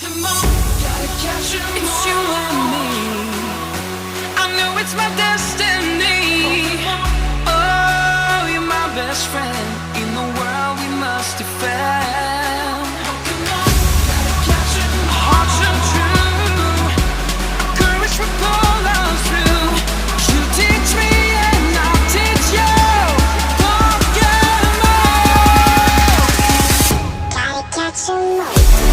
It's you and me. I know it's my destiny. Oh, you're my best friend. In the world we must defend. Hearts are true. Courage will pull us through. You teach me and I'll teach you. Gotta catch 'em all.